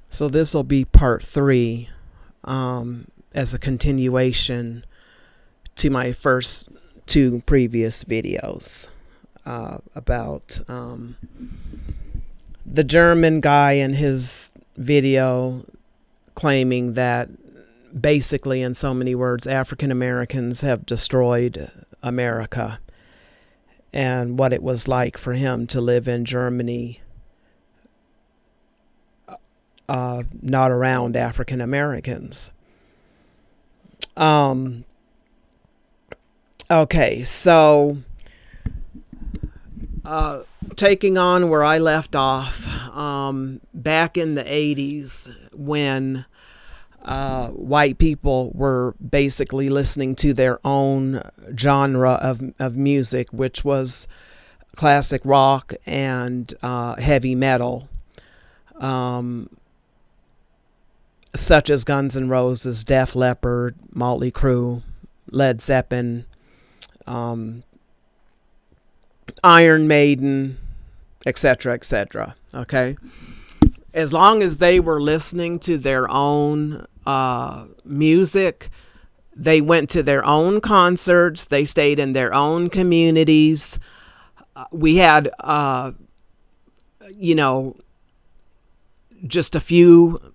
So this will be part 3, as a continuation to my first 2 previous videos about the German guy in his video claiming that basically, in so many words, African Americans have destroyed America, and what it was like for him to live in Germany, not around African Americans. Okay, so taking on where I left off, back in the 80s when white people were basically listening to their own genre of music, which was classic rock and heavy metal, such as Guns N' Roses, Def Leppard, Motley Crue, Led Zeppelin, Iron Maiden, etc., etc. Okay? As long as they were listening to their own music, they went to their own concerts, they stayed in their own communities. We had, just a few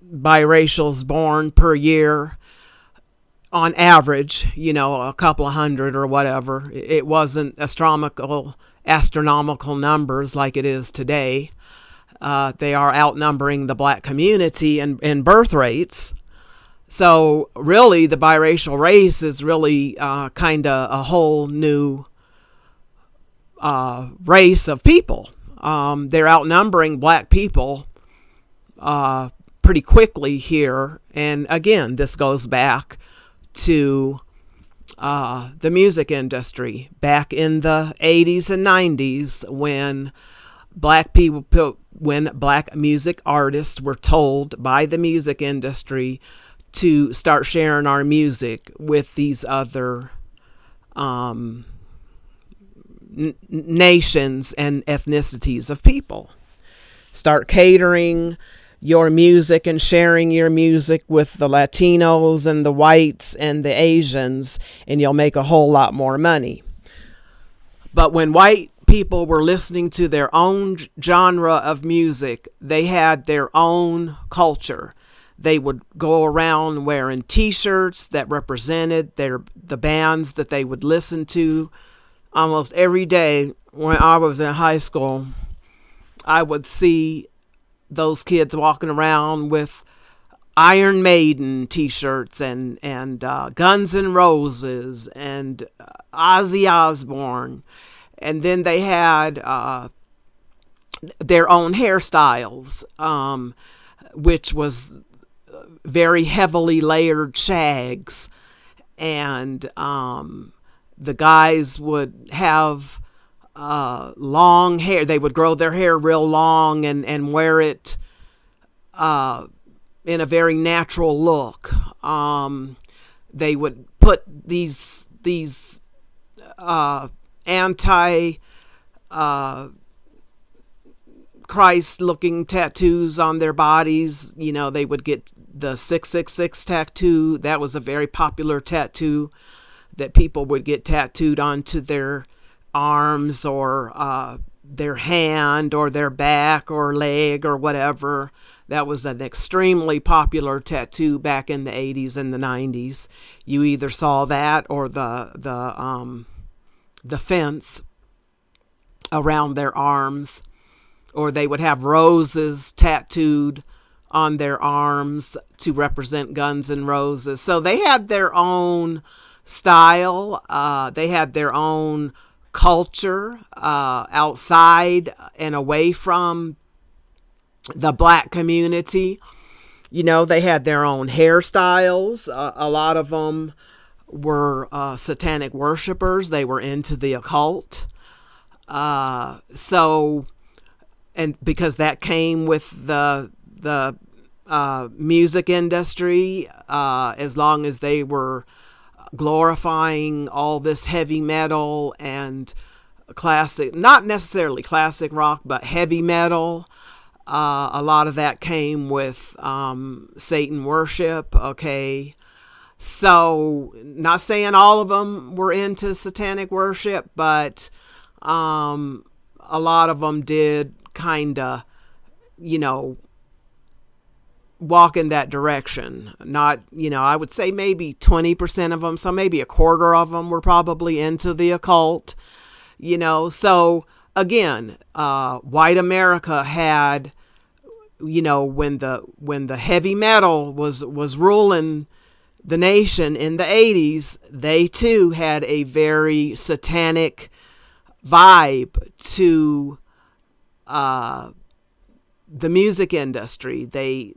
biracials born per year on average, a couple of hundred or whatever. It wasn't astronomical numbers like it is today. They are outnumbering the black community in birth rates. So really, the biracial race is really kind of a whole new race of people. They're outnumbering black people pretty quickly here. And again, this goes back to the music industry back in the 80s and 90s when black music artists were told by the music industry to start sharing our music with these other nations and ethnicities of people. Start catering your music and sharing your music with the Latinos and the whites and the Asians, and you'll make a whole lot more money. But when white people were listening to their own genre of music, they had their own culture. They would go around wearing t-shirts that represented the bands that they would listen to. Almost every day when I was in high school, I would see those kids walking around with Iron Maiden t-shirts and Guns N' Roses and Ozzy Osbourne. And then they had their own hairstyles, which was very heavily layered shags. And the guys would have long hair. They would grow their hair real long and wear it in a very natural look. They would put these anti Christ looking tattoos on their bodies. They would get the 666 tattoo. That was a very popular tattoo that people would get tattooed onto their arms or their hand or their back or leg or whatever. That was an extremely popular tattoo back in the 80s and the 90s. You either saw that or the fence around their arms, or they would have roses tattooed on their arms to represent Guns N' Roses. So they had their own style. They had their own culture outside and away from the black community. They had their own hairstyles. A lot of them were satanic worshipers. They were into the occult. And because that came with the music industry, as long as they were glorifying all this heavy metal and classic, not necessarily classic rock, but heavy metal, A lot of that came with Satan worship. Okay. So, not saying all of them were into satanic worship, but a lot of them did kind of, you know, walk in that direction. Not, I would say maybe 20% of them, so maybe a quarter of them were probably into the occult, So, again, white America had, when the heavy metal was ruling the nation in the 80s, they too had a very satanic vibe to the music industry. They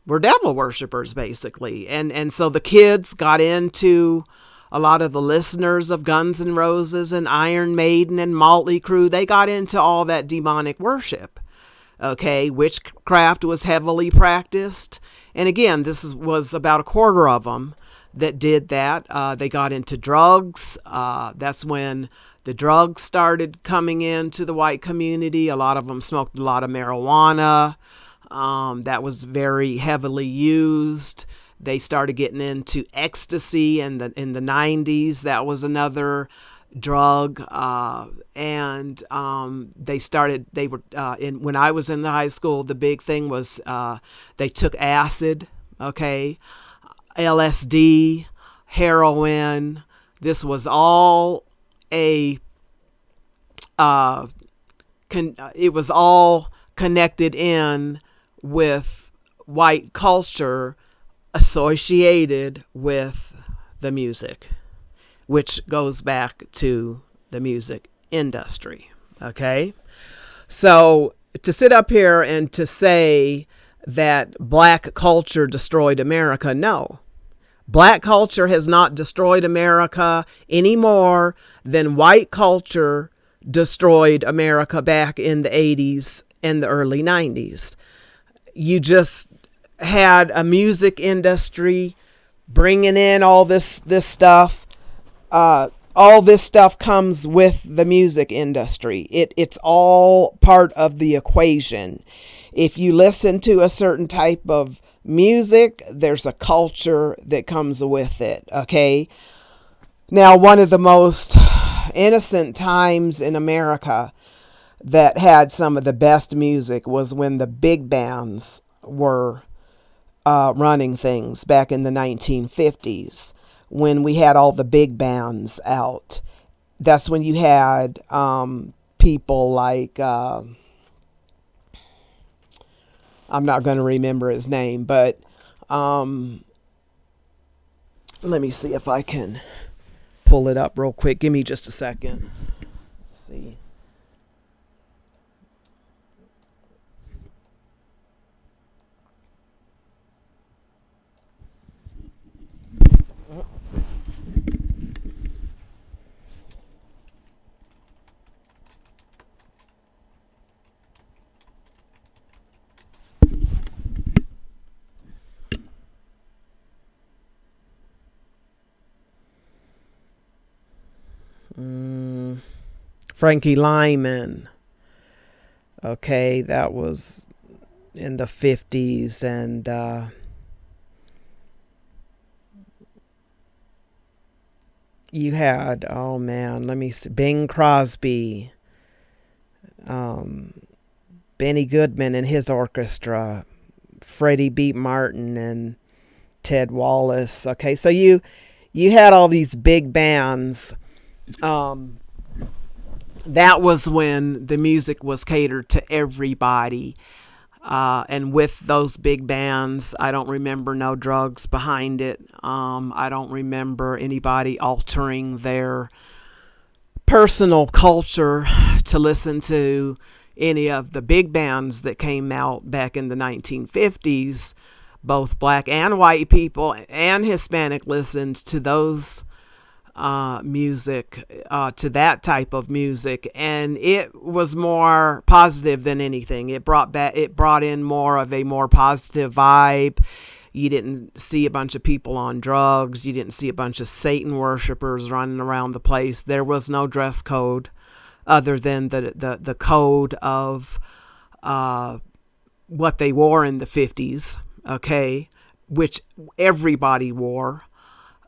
were devil worshippers basically, and so the kids got into, a lot of the listeners of Guns N' Roses and Iron Maiden and Motley Crue, they got into all that demonic worship. Okay, witchcraft was heavily practiced. And again, was about a quarter of them that did that. They got into drugs. That's when the drugs started coming into the white community. A lot of them smoked a lot of marijuana. That was very heavily used. They started getting into ecstasy in the 90s. That was another drug, and when I was in the high school, the big thing was they took acid, okay, LSD, heroin. This was all it was all connected in with white culture associated with the music, which goes back to the music industry. Okay. So to sit up here and to say that black culture destroyed America, no. Black culture has not destroyed America any more than white culture destroyed America back in the 80s and the early 90s. You just had a music industry bringing in all this stuff. All this stuff comes with the music industry. It's all part of the equation. If you listen to a certain type of music, there's a culture that comes with it. Okay. Now, one of the most innocent times in America that had some of the best music was when the big bands were running things back in the 1950s. When we had all the big bands out, that's when you had people like, I'm not going to remember his name, but let me see if I can pull it up real quick. Give me just a second. Let's see. Frankie Lyman. Okay, that was in the 50s, and you had, oh man, let me see, Bing Crosby, Benny Goodman and his orchestra, Freddie B. Martin and Ted Wallace. Okay, so you had all these big bands. That was when the music was catered to everybody. And with those big bands, I don't remember no drugs behind it. I don't remember anybody altering their personal culture to listen to any of the big bands that came out back in the 1950s. Both black and white people and Hispanic listened to those music, to that type of music, and it was more positive than anything. It brought in more of a more positive vibe. You didn't see a bunch of people on drugs. You didn't see a bunch of Satan worshipers running around the place. There was no dress code other than the code of what they wore in the 50s, okay, which everybody wore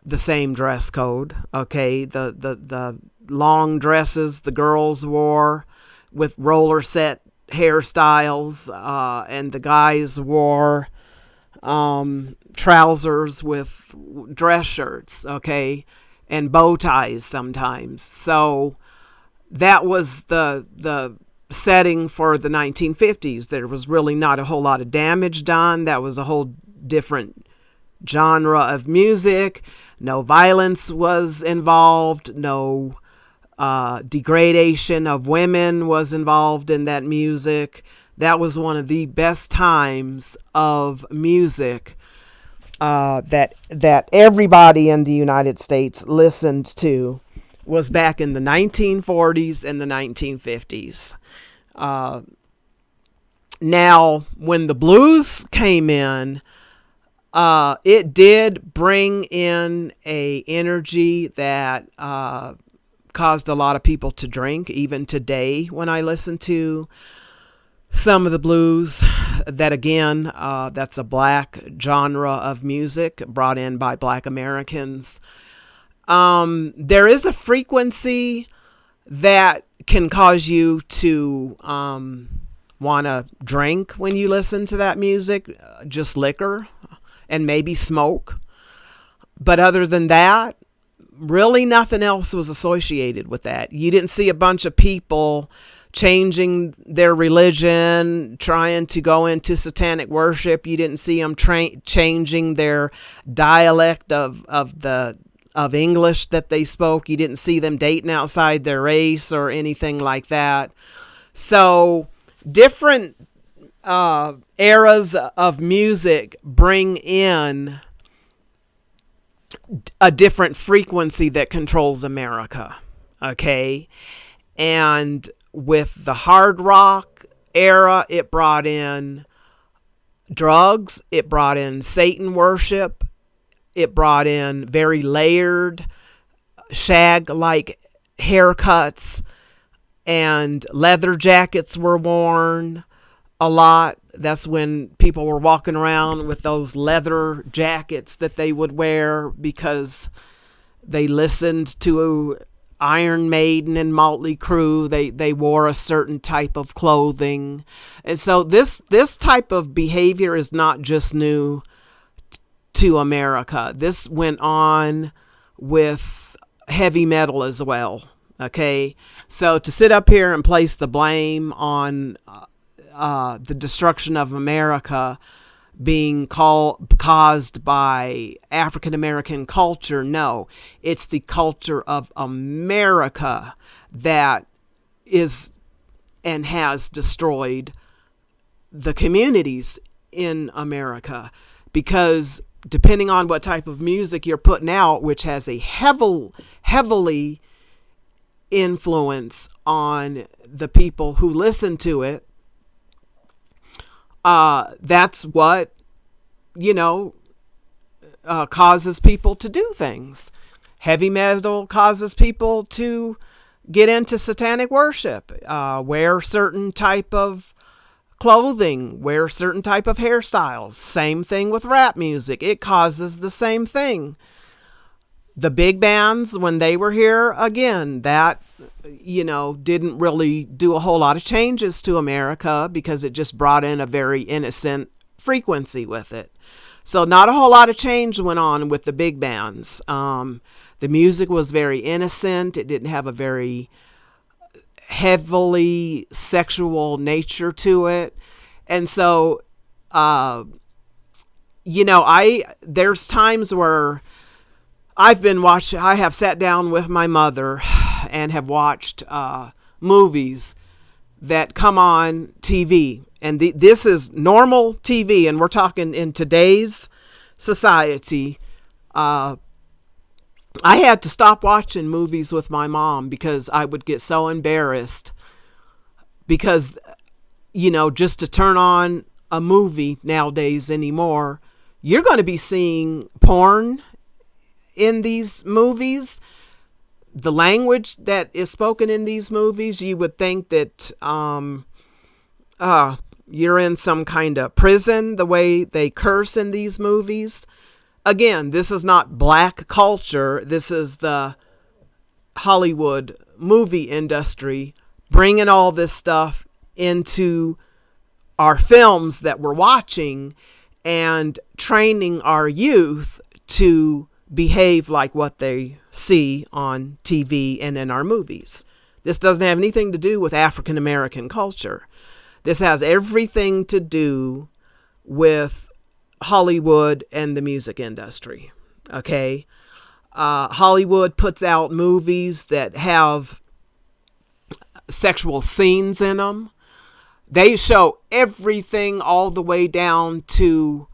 the same dress code, okay, the long dresses the girls wore with roller set hairstyles, and the guys wore trousers with dress shirts, okay, and bow ties sometimes. So that was the setting for the 1950s. There was really not a whole lot of damage done. That was a whole different genre of music. No violence was involved. No degradation of women was involved in that music. That was one of the best times of music that everybody in the United States listened to, was back in the 1940s and the 1950s. Now, when the blues came in, it did bring in a energy that caused a lot of people to drink. Even today, when I listen to some of the blues, that again, that's a black genre of music brought in by black Americans. There is a frequency that can cause you to want to drink when you listen to that music, just liquor and maybe smoke. But other than that, really nothing else was associated with that. You didn't see a bunch of people changing their religion, trying to go into satanic worship. You didn't see them changing their dialect of English that they spoke. You didn't see them dating outside their race or anything like that. So different eras of music bring in a different frequency that controls America. Okay. And with the hard rock era, it brought in drugs, it brought in Satan worship, it brought in very layered, shag-like haircuts, and leather jackets were worn a lot. That's when people were walking around with those leather jackets that they would wear because they listened to Iron Maiden and Motley Crue. They wore a certain type of clothing. And so this type of behavior is not just new to America. This went on with heavy metal as well. Okay. So to sit up here and place the blame on the destruction of America being caused by African American culture, no, it's the culture of America that is and has destroyed the communities in America, because depending on what type of music you're putting out, which has a heavily influence on the people who listen to it, that's what, causes people to do things. Heavy metal causes people to get into satanic worship, wear certain type of clothing, wear certain type of hairstyles. Same thing with rap music. It causes the same thing. The big bands, when they were here, again, that, didn't really do a whole lot of changes to America because it just brought in a very innocent frequency with it. So not a whole lot of change went on with the big bands. The music was very innocent. It didn't have a very heavily sexual nature to it. And so, there's times where I have sat down with my mother and have watched movies that come on TV. And this is normal TV, and we're talking in today's society. I had to stop watching movies with my mom because I would get so embarrassed because, just to turn on a movie nowadays anymore, you're going to be seeing porn in these movies. The language that is spoken in these movies, you would think that you're in some kind of prison, the way they curse in these movies. Again, this is not black culture. This is the Hollywood movie industry bringing all this stuff into our films that we're watching and training our youth to behave like what they see on TV and in our movies. This doesn't have anything to do with African American culture. This has everything to do with Hollywood and the music industry. Okay? Hollywood puts out movies that have sexual scenes in them. They show everything all the way down to,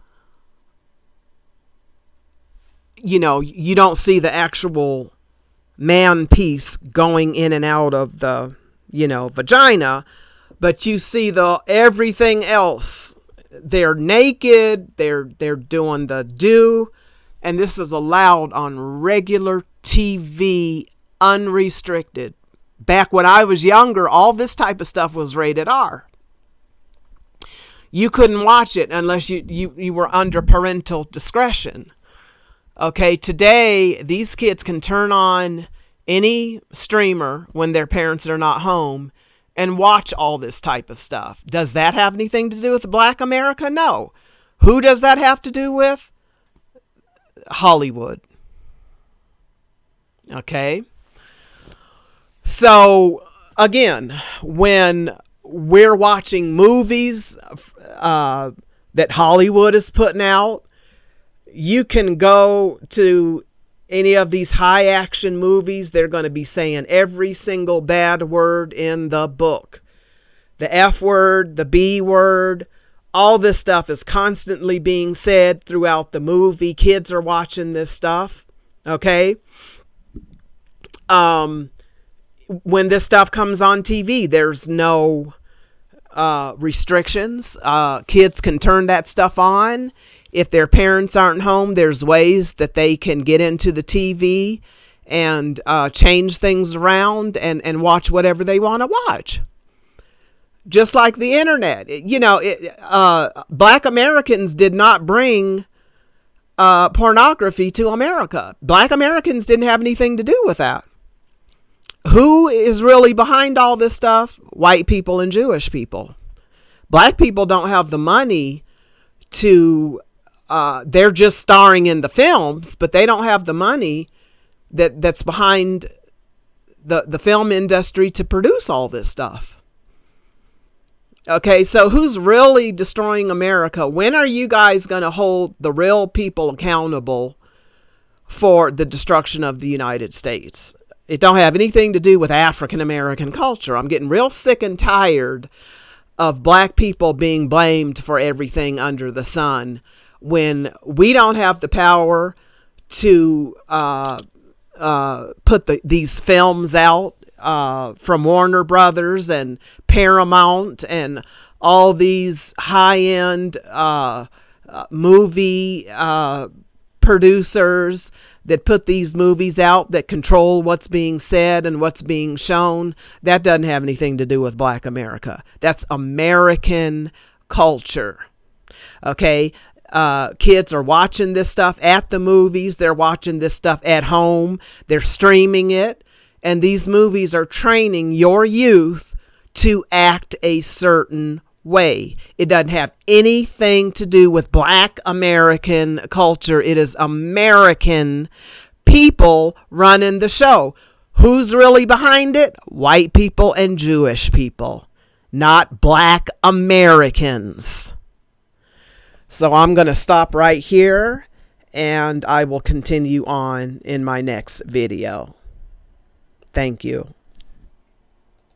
you know, you don't see the actual man piece going in and out of the, you know, vagina, but you see the everything else. They're naked, they're doing the do, and this is allowed on regular TV, unrestricted. Back when I was younger, all this type of stuff was rated R. You couldn't watch it unless you were under parental discretion. Okay, today, these kids can turn on any streamer when their parents are not home and watch all this type of stuff. Does that have anything to do with Black America? No. Who does that have to do with? Hollywood. Okay? So, again, when we're watching movies that Hollywood is putting out, you can go to any of these high action movies. They're going to be saying every single bad word in the book. The F word, the B word, all this stuff is constantly being said throughout the movie. Kids are watching this stuff. Okay? When this stuff comes on TV, there's no restrictions. Kids can turn that stuff on. If their parents aren't home, there's ways that they can get into the TV and change things around and watch whatever they want to watch. Just like the internet. You know, Black Americans did not bring pornography to America. Black Americans didn't have anything to do with that. Who is really behind all this stuff? White people and Jewish people. Black people don't have the money to... they're just starring in the films, but they don't have the money that's behind the film industry to produce all this stuff. Okay, so who's really destroying America? When are you guys going to hold the real people accountable for the destruction of the United States? It don't have anything to do with African American culture. I'm getting real sick and tired of black people being blamed for everything under the sun when we don't have the power to put these films out from Warner Brothers and Paramount and all these high-end movie producers that put these movies out that control what's being said and what's being shown. That doesn't have anything to do with Black America. That's American culture. Okay? Kids are watching this stuff at the movies. They're watching this stuff at home. They're streaming it. And these movies are training your youth to act a certain way. It doesn't have anything to do with Black American culture. It is American people running the show. Who's really behind it? White people and Jewish people, not Black Americans. So I'm going to stop right here and I will continue on in my next video. Thank you.